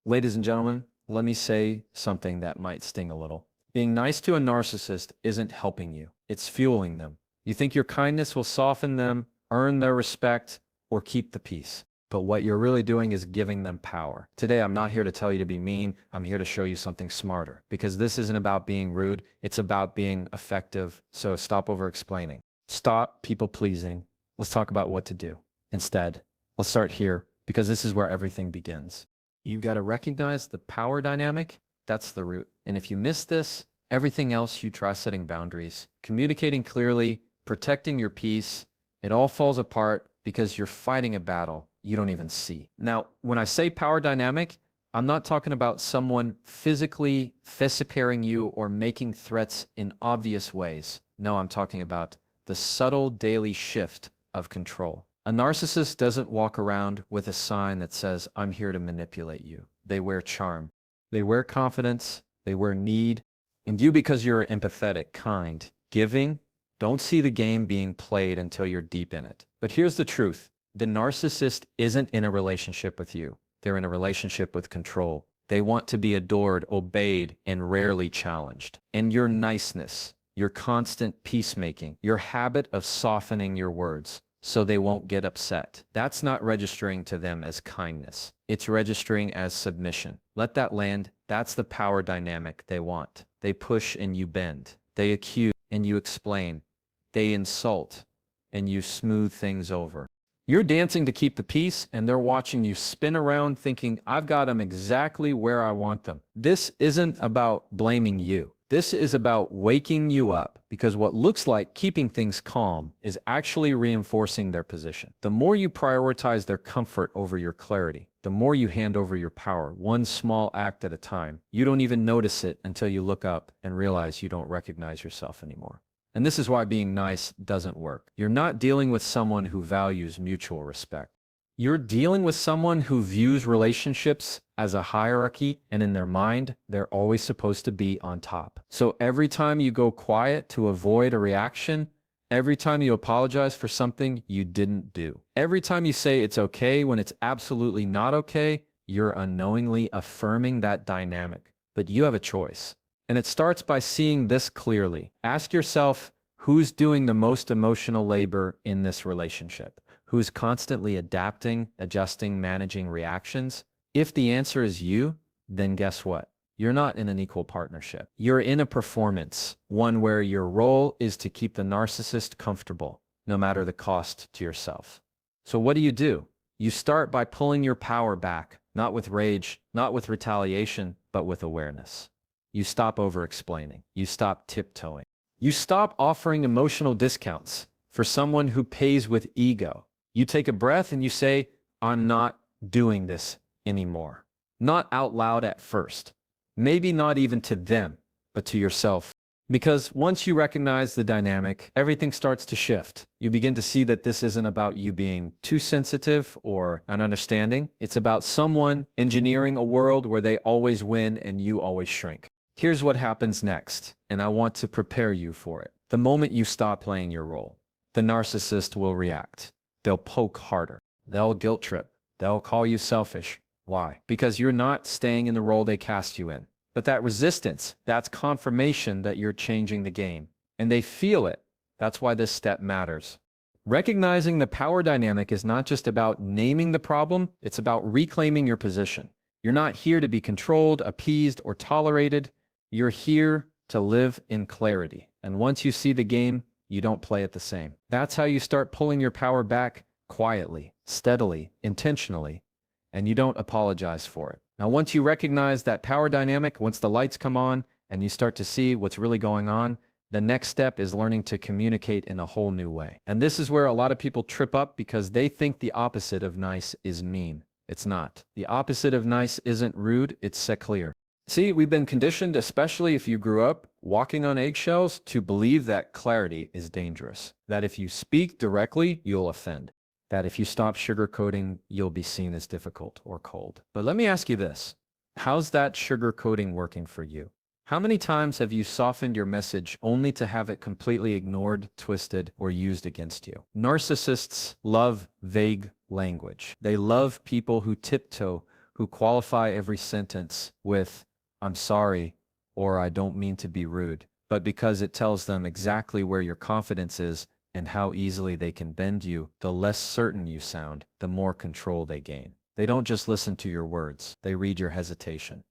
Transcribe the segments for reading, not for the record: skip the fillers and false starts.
Ladies and gentlemen, let me say something that might sting a little. Being nice to a narcissist isn't helping you. It's fueling them. You think your kindness will soften them, earn their respect, or keep the peace. But what you're really doing is giving them power. Today, I'm not here to tell you to be mean. I'm here to show you something smarter. Because this isn't about being rude. It's about being effective. So stop over-explaining. Stop people-pleasing. Let's talk about what to do. Instead, let's start here, because this is where everything begins. You've got to recognize the power dynamic. That's the root. And if you miss this, everything else, you try setting boundaries, communicating clearly, protecting your peace, it all falls apart because you're fighting a battle you don't even see. Now, when I say power dynamic, I'm not talking about someone physically fisipering you or making threats in obvious ways. No, I'm talking about the subtle daily shift of control. A narcissist doesn't walk around with a sign that says, I'm here to manipulate you. They wear charm. They wear confidence. They wear need. And you, because you're empathetic, kind, giving, don't see the game being played until you're deep in it. But here's the truth. The narcissist isn't in a relationship with you. They're in a relationship with control. They want to be adored, obeyed, and rarely challenged. And your niceness, your constant peacemaking, your habit of softening your words so they won't get upset, that's not registering to them as kindness. It's registering as submission. Let that land. That's the power dynamic they want. They push and you bend. They accuse and you explain. They insult and you smooth things over. You're dancing to keep the peace, and they're watching you spin around thinking, I've got them exactly where I want them. This isn't about blaming you. This is about waking you up, because what looks like keeping things calm is actually reinforcing their position. The more you prioritize their comfort over your clarity, the more you hand over your power, one small act at a time. You don't even notice it until you look up and realize you don't recognize yourself anymore. And this is why being nice doesn't work. You're not dealing with someone who values mutual respect. You're dealing with someone who views relationships as a hierarchy, and in their mind, they're always supposed to be on top. So every time you go quiet to avoid a reaction, every time you apologize for something you didn't do, every time you say it's okay when it's absolutely not okay, you're unknowingly affirming that dynamic. But you have a choice. And it starts by seeing this clearly. Ask yourself, who's doing the most emotional labor in this relationship? Who's constantly adapting, adjusting, managing reactions? If the answer is you, then guess what? You're not in an equal partnership. You're in a performance, one where your role is to keep the narcissist comfortable, no matter the cost to yourself. So what do? You start by pulling your power back, not with rage, not with retaliation, but with awareness. You stop over-explaining. You stop tiptoeing. You stop offering emotional discounts for someone who pays with ego. You take a breath and you say, I'm not doing this anymore. Not out loud at first. Maybe not even to them, but to yourself. Because once you recognize the dynamic, everything starts to shift. You begin to see that this isn't about you being too sensitive or ununderstanding. It's about someone engineering a world where they always win and you always shrink. Here's what happens next, and I want to prepare you for it. The moment you stop playing your role, the narcissist will react. They'll poke harder. They'll guilt trip. They'll call you selfish. Why? Because you're not staying in the role they cast you in. But that resistance, that's confirmation that you're changing the game. And they feel it. That's why this step matters. Recognizing the power dynamic is not just about naming the problem, it's about reclaiming your position. You're not here to be controlled, appeased, or tolerated. You're here to live in clarity. And once you see the game, you don't play it the same. That's how you start pulling your power back quietly, steadily, intentionally, and you don't apologize for it. Now, once you recognize that power dynamic, once the lights come on and you start to see what's really going on, the next step is learning to communicate in a whole new way. And this is where a lot of people trip up because they think the opposite of nice is mean. It's not. The opposite of nice isn't rude, it's clear. See, we've been conditioned, especially if you grew up walking on eggshells, to believe that clarity is dangerous. That if you speak directly, you'll offend. That if you stop sugarcoating, you'll be seen as difficult or cold. But let me ask you this. How's that sugarcoating working for you? How many times have you softened your message only to have it completely ignored, twisted, or used against you? Narcissists love vague language. They love people who tiptoe, who qualify every sentence with, "I'm sorry," or "I don't mean to be rude," but because it tells them exactly where your confidence is and how easily they can bend you. The less certain you sound, the more control they gain. They don't just listen to your words, they read your hesitation.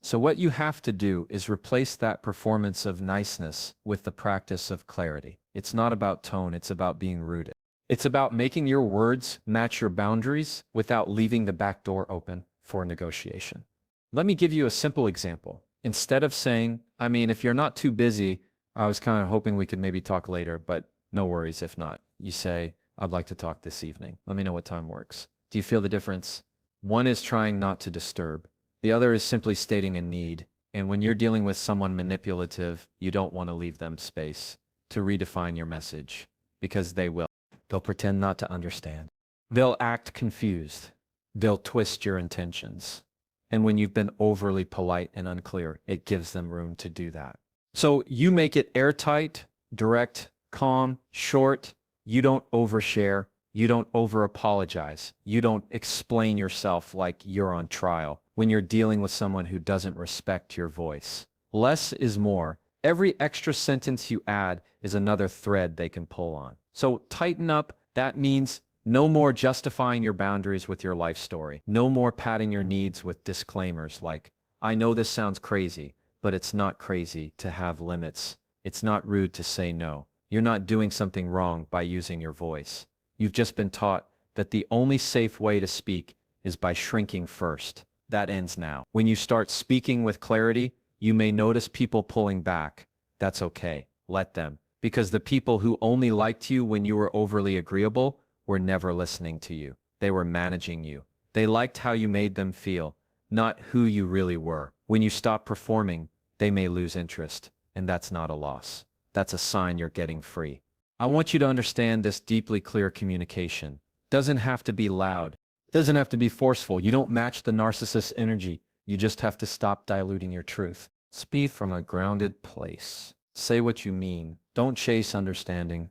So what you have to do is replace that performance of niceness with the practice of clarity. It's not about tone, it's about being rooted. It's about making your words match your boundaries without leaving the back door open for negotiation. Let me give you a simple example. Instead of saying, if you're not too busy, I was kind of hoping we could maybe talk later, but no worries if not. You say, "I'd like to talk this evening. Let me know what time works." Do you feel the difference? One is trying not to disturb. The other is simply stating a need. And when you're dealing with someone manipulative, you don't want to leave them space to redefine your message, because they will. They'll pretend not to understand. They'll act confused. They'll twist your intentions. And when you've been overly polite and unclear, it gives them room to do that. So you make it airtight, direct, calm, short. You don't overshare. You don't over-apologize. You don't explain yourself like you're on trial when you're dealing with someone who doesn't respect your voice. Less is more. Every extra sentence you add is another thread they can pull on. So tighten up. That means no more justifying your boundaries with your life story. No more padding your needs with disclaimers like, "I know this sounds crazy, but it's not crazy to have limits. It's not rude to say no. You're not doing something wrong by using your voice. You've just been taught that the only safe way to speak is by shrinking first." That ends now. When you start speaking with clarity, you may notice people pulling back. That's okay. Let them. Because the people who only liked you when you were overly agreeable were never listening to you. They were managing you. They liked how you made them feel, not who you really were. When you stop performing, they may lose interest, and that's not a loss. That's a sign you're getting free. I want you to understand this deeply clear communication. Doesn't have to be loud. Doesn't have to be forceful. You don't match the narcissist's energy. You just have to stop diluting your truth. Speak from a grounded place. Say what you mean. Don't chase understanding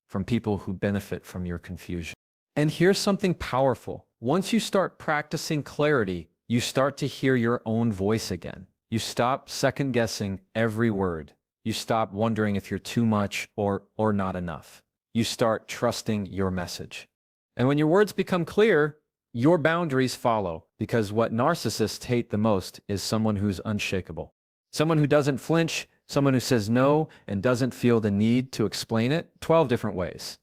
from people who benefit from your confusion. And here's something powerful. Once you start practicing clarity, you start to hear your own voice again. You stop second-guessing every word. You stop wondering if you're too much or not enough. You start trusting your message. And when your words become clear, your boundaries follow, because what narcissists hate the most is someone who's unshakable. Someone who doesn't flinch, someone who says no and doesn't feel the need to explain it 12 different ways.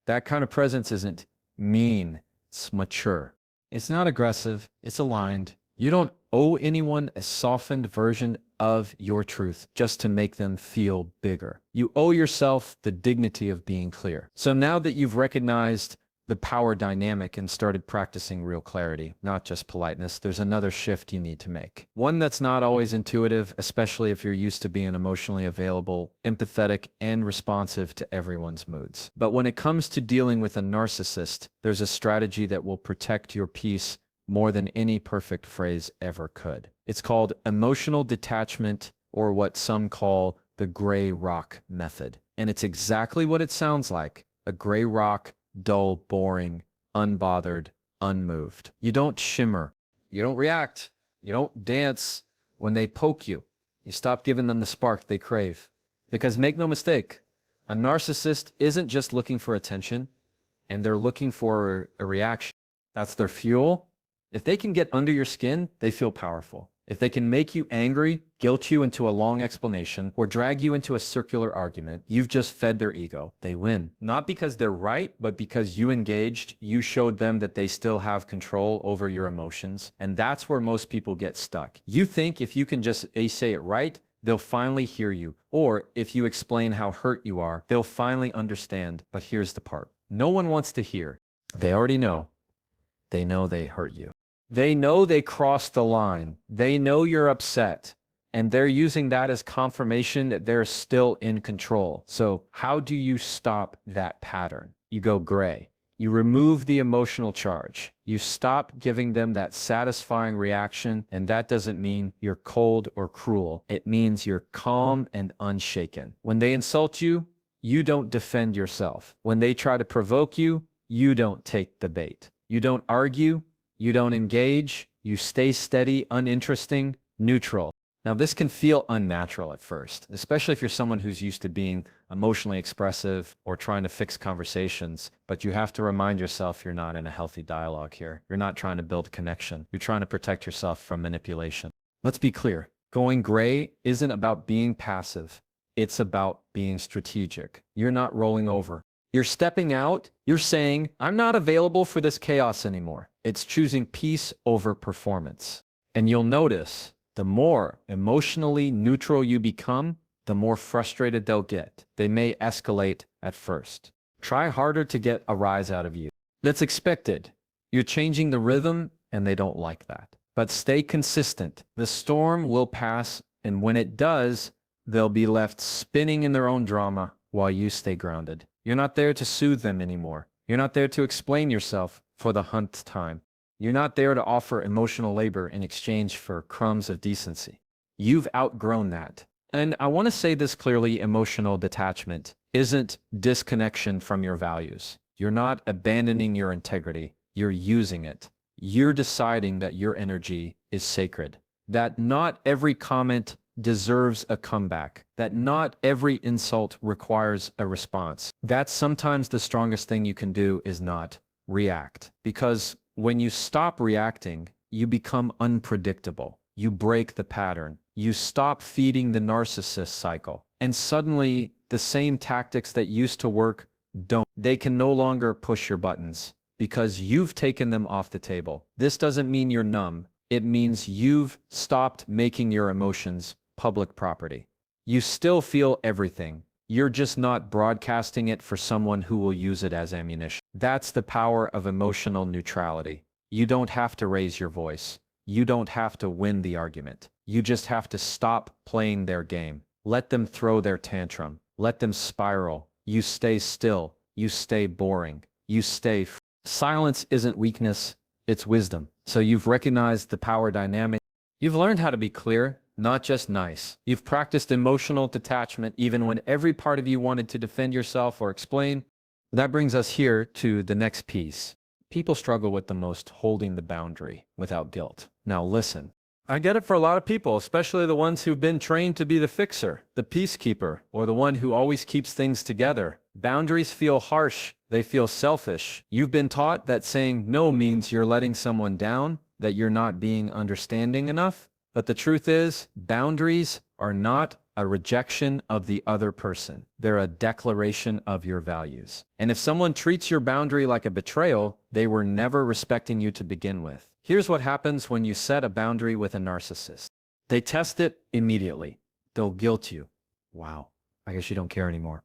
That kind of presence isn't mean, it's mature. It's not aggressive, it's aligned. You don't owe anyone a softened version of your truth just to make them feel bigger. You owe yourself the dignity of being clear. So now that you've recognized the power dynamic and started practicing real clarity, not just politeness, there's another shift you need to make. One that's not always intuitive, especially if you're used to being emotionally available, empathetic, and responsive to everyone's moods. But when it comes to dealing with a narcissist, there's a strategy that will protect your peace more than any perfect phrase ever could. It's called emotional detachment, or what some call the gray rock method. And it's exactly what it sounds like, a gray rock, dull, boring, unbothered, unmoved. You don't shimmer. You don't react. You don't dance when they poke you. You stop giving them the spark they crave. Because make no mistake, a narcissist isn't just looking for attention, and they're looking for a reaction. That's their fuel. If they can get under your skin, they feel powerful. If they can make you angry, guilt you into a long explanation, or drag you into a circular argument, you've just fed their ego. They win. Not because they're right, but because you engaged, you showed them that they still have control over your emotions. And that's where most people get stuck. You think if you can just say it right, they'll finally hear you. Or if you explain how hurt you are, they'll finally understand. But here's the part. No one wants to hear. They already know. They know they hurt you. They know they crossed the line. They know you're upset. And they're using that as confirmation that they're still in control. So how do you stop that pattern? You go gray. You remove the emotional charge. You stop giving them that satisfying reaction. And that doesn't mean you're cold or cruel. It means you're calm and unshaken. When they insult you, you don't defend yourself. When they try to provoke you, you don't take the bait. You don't argue. You don't engage, You stay steady, uninteresting, neutral. Now, this can feel unnatural at first, especially if you're someone who's used to being emotionally expressive or trying to fix conversations, but you have to remind yourself you're not in a healthy dialogue here. You're not trying to build connection. You're trying to protect yourself from manipulation. Let's be clear. Going gray isn't about being passive. It's about being strategic. You're not rolling over. You're stepping out. You're saying, I'm not available for this chaos anymore. It's choosing peace over performance. And you'll notice the more emotionally neutral you become, the more frustrated they'll get. They may escalate at first. Try harder to get a rise out of you. That's expected. You're changing the rhythm, and they don't like that. But stay consistent. The storm will pass, and when it does, they'll be left spinning in their own drama while you stay grounded. You're not there to soothe them anymore. You're not there to explain yourself for the 100th time. You're not there to offer emotional labor in exchange for crumbs of decency. You've outgrown that. And I want to say this clearly, emotional detachment isn't disconnection from your values. You're not abandoning your integrity. You're using it. You're deciding that your energy is sacred, that not every comment deserves a comeback, that not every insult requires a response. That's sometimes the strongest thing you can do is not react, because when you stop reacting, you become unpredictable. You break the pattern. You stop feeding the narcissist cycle. And suddenly, the same tactics that used to work don't. They can no longer push your buttons because you've taken them off the table. This doesn't mean you're numb. It means you've stopped making your emotions public property. You still feel everything. You're just not broadcasting it for someone who will use it as ammunition. That's the power of emotional neutrality. You don't have to raise your voice. You don't have to win the argument. You just have to stop playing their game. Let them throw their tantrum. Let them spiral. You stay still. You stay boring. You stay free. Silence isn't weakness, it's wisdom. So you've recognized the power dynamic. You've learned how to be clear, not just nice. You've practiced emotional detachment even when every part of you wanted to defend yourself or explain. That brings us here to the next piece. People struggle with the most holding the boundary without guilt. Now listen, I get it for a lot of people, especially the ones who've been trained to be the fixer, the peacekeeper, or the one who always keeps things together. Boundaries feel harsh. They feel selfish. You've been taught that saying no means you're letting someone down, that you're not being understanding enough. But the truth is, boundaries are not a rejection of the other person. They're a declaration of your values. And if someone treats your boundary like a betrayal, they were never respecting you to begin with. Here's what happens when you set a boundary with a narcissist. They test it immediately. They'll guilt you. Wow, I guess you don't care anymore.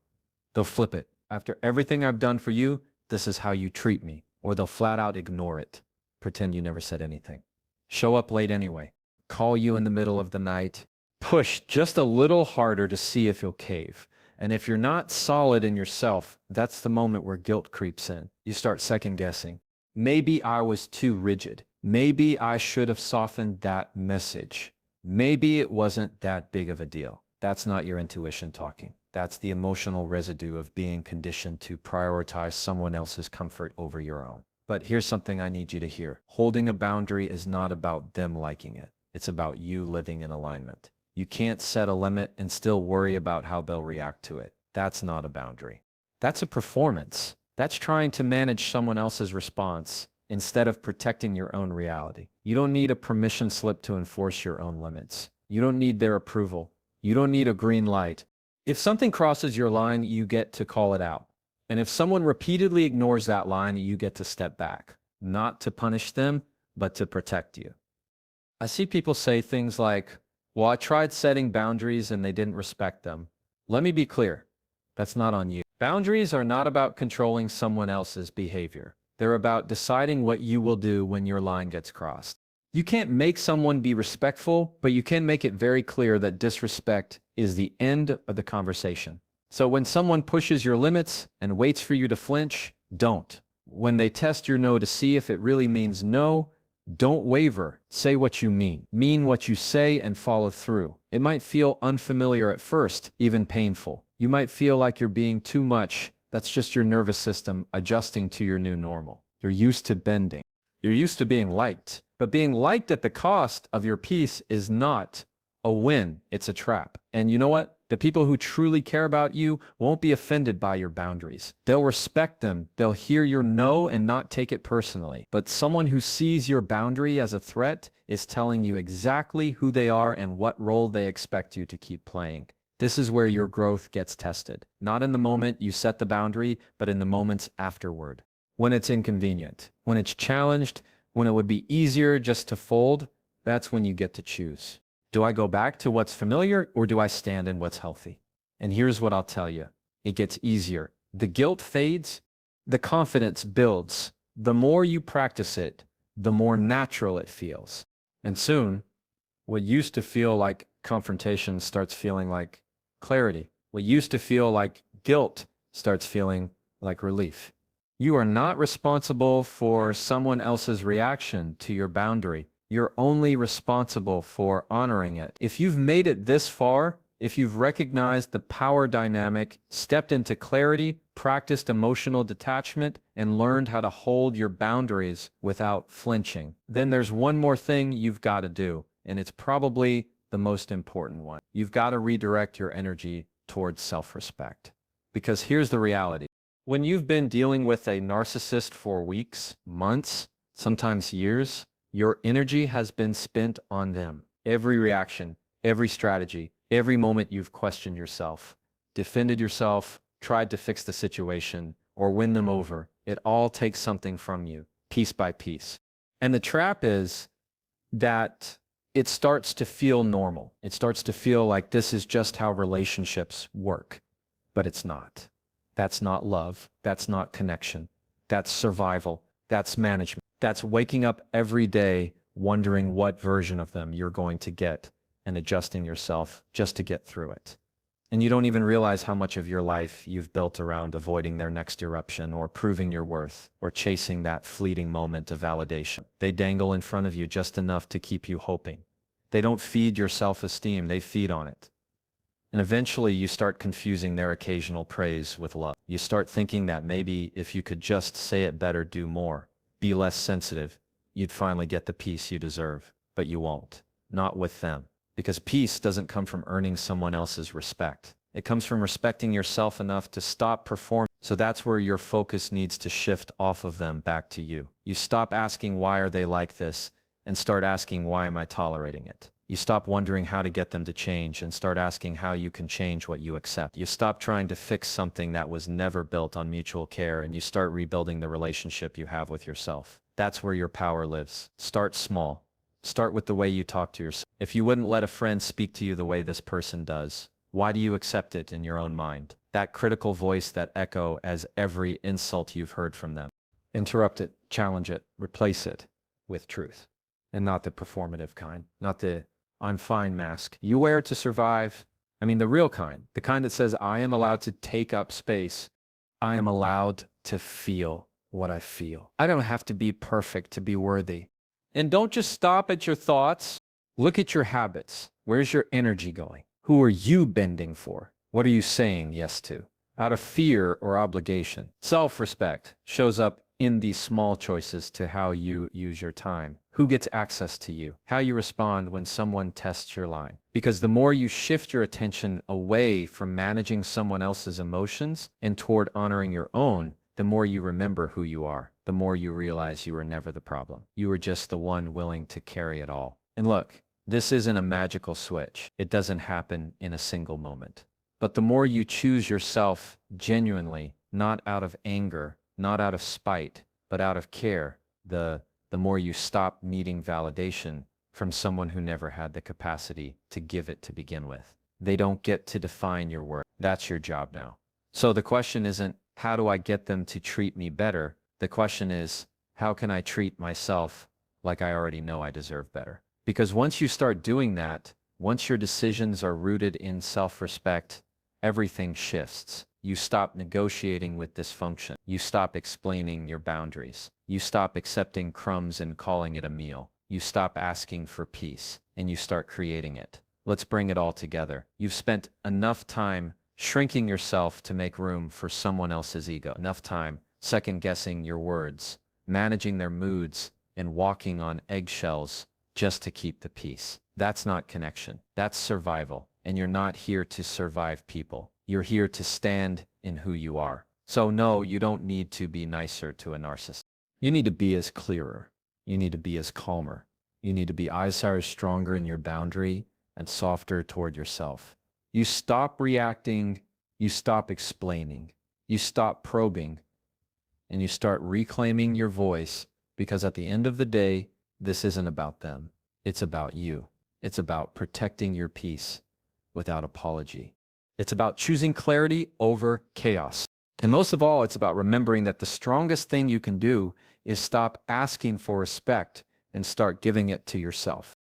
They'll flip it. After everything I've done for you, this is how you treat me. Or they'll flat out ignore it. Pretend you never said anything. Show up late anyway. Call you in the middle of the night. Push just a little harder to see if you'll cave. And if you're not solid in yourself, that's the moment where guilt creeps in. You start second guessing. Maybe I was too rigid. Maybe I should have softened that message. Maybe it wasn't that big of a deal. That's not your intuition talking. That's the emotional residue of being conditioned to prioritize someone else's comfort over your own. But here's something I need you to hear. Holding a boundary is not about them liking it. It's about you living in alignment. You can't set a limit and still worry about how they'll react to it. That's not a boundary. That's a performance. That's trying to manage someone else's response instead of protecting your own reality. You don't need a permission slip to enforce your own limits. You don't need their approval. You don't need a green light. If something crosses your line, you get to call it out. And if someone repeatedly ignores that line, you get to step back, not to punish them, but to protect you. I see people say things like, well, I tried setting boundaries and they didn't respect them. Let me be clear. That's not on you. Boundaries are not about controlling someone else's behavior. They're about deciding what you will do when your line gets crossed. You can't make someone be respectful, but you can make it very clear that disrespect is the end of the conversation. So when someone pushes your limits and waits for you to flinch, don't. When they test your no to see if it really means no, don't waver. Say what you mean. Mean what you say and follow through. It might feel unfamiliar at first, even painful. You might feel like you're being too much. That's just your nervous system adjusting to your new normal. You're used to bending. You're used to being liked. But being liked at the cost of your peace is not a win. It's a trap. And you know what? The people who truly care about you won't be offended by your boundaries. They'll respect them. They'll hear your no and not take it personally. But someone who sees your boundary as a threat is telling you exactly who they are and what role they expect you to keep playing. This is where your growth gets tested. Not in the moment you set the boundary, but in the moments afterward. When it's inconvenient, when it's challenged, when it would be easier just to fold, that's when you get to choose. Do I go back to what's familiar or do I stand in what's healthy? And here's what I'll tell you. It gets easier. The guilt fades, the confidence builds. The more you practice it, the more natural it feels. And soon, what used to feel like confrontation starts feeling like clarity. What used to feel like guilt starts feeling like relief. You are not responsible for someone else's reaction to your boundary. You're only responsible for honoring it. If you've made it this far, if you've recognized the power dynamic, stepped into clarity, practiced emotional detachment, and learned how to hold your boundaries without flinching, then there's one more thing you've got to do, and it's probably the most important one. You've got to redirect your energy towards self-respect. Because here's the reality. When you've been dealing with a narcissist for weeks, months, sometimes years, your energy has been spent on them. Every reaction, every strategy, every moment you've questioned yourself, defended yourself, tried to fix the situation, or win them over, it all takes something from you, piece by piece. And the trap is that it starts to feel normal. It starts to feel like this is just how relationships work, but it's not. That's not love. That's not connection. That's survival. That's management. That's waking up every day wondering what version of them you're going to get and adjusting yourself just to get through it. And you don't even realize how much of your life you've built around avoiding their next eruption or proving your worth or chasing that fleeting moment of validation. They dangle in front of you just enough to keep you hoping. They don't feed your self-esteem, they feed on it. And eventually you start confusing their occasional praise with love. You start thinking that maybe if you could just say it better, do more, be less sensitive, you'd finally get the peace you deserve. But you won't. Not with them. Because peace doesn't come from earning someone else's respect. It comes from respecting yourself enough to stop performing. So that's where your focus needs to shift off of them back to you. You stop asking why are they like this and start asking why am I tolerating it? You stop wondering how to get them to change and start asking how you can change what you accept. You stop trying to fix something that was never built on mutual care and you start rebuilding the relationship you have with yourself. That's where your power lives. Start small. Start with the way you talk to yourself. If you wouldn't let a friend speak to you the way this person does, why do you accept it in your own mind? That critical voice that echo as every insult you've heard from them. Interrupt it, challenge it, replace it with truth. And not the performative kind, not the I'm fine mask you wear to survive. I mean, the real kind, the kind that says, I am allowed to take up space. I am allowed to feel what I feel. I don't have to be perfect to be worthy. And don't just stop at your thoughts. Look at your habits. Where's your energy going? Who are you bending for? What are you saying yes to? Out of fear or obligation? Self-respect shows up in these small choices to how you use your time. Who gets access to you? How you respond when someone tests your line. Because the more you shift your attention away from managing someone else's emotions and toward honoring your own, the more you remember who you are, the more you realize you were never the problem. You were just the one willing to carry it all. And look, this isn't a magical switch. It doesn't happen in a single moment. But the more you choose yourself genuinely, not out of anger, not out of spite, but out of care, the more you stop needing validation from someone who never had the capacity to give it to begin with. They don't get to define your worth. That's your job now. So the question isn't, how do I get them to treat me better? The question is, how can I treat myself like I already know I deserve better? Because once you start doing that, once your decisions are rooted in self-respect, everything shifts. You stop negotiating with dysfunction. You stop explaining your boundaries. You stop accepting crumbs and calling it a meal. You stop asking for peace, and you start creating it. Let's bring it all together. You've spent enough time shrinking yourself to make room for someone else's ego. Enough time second-guessing your words, managing their moods, and walking on eggshells just to keep the peace. That's not connection. That's survival. And you're not here to survive people. You're here to stand in who you are. So no, you don't need to be nicer to a narcissist. You need to be as clearer. You need to be as calmer. You need to be as stronger in your boundary and softer toward yourself. You stop reacting. You stop explaining. You stop probing. And you start reclaiming your voice, because at the end of the day, this isn't about them. It's about you. It's about protecting your peace without apology. It's about choosing clarity over chaos. And most of all, it's about remembering that the strongest thing you can do is stop asking for respect and start giving it to yourself.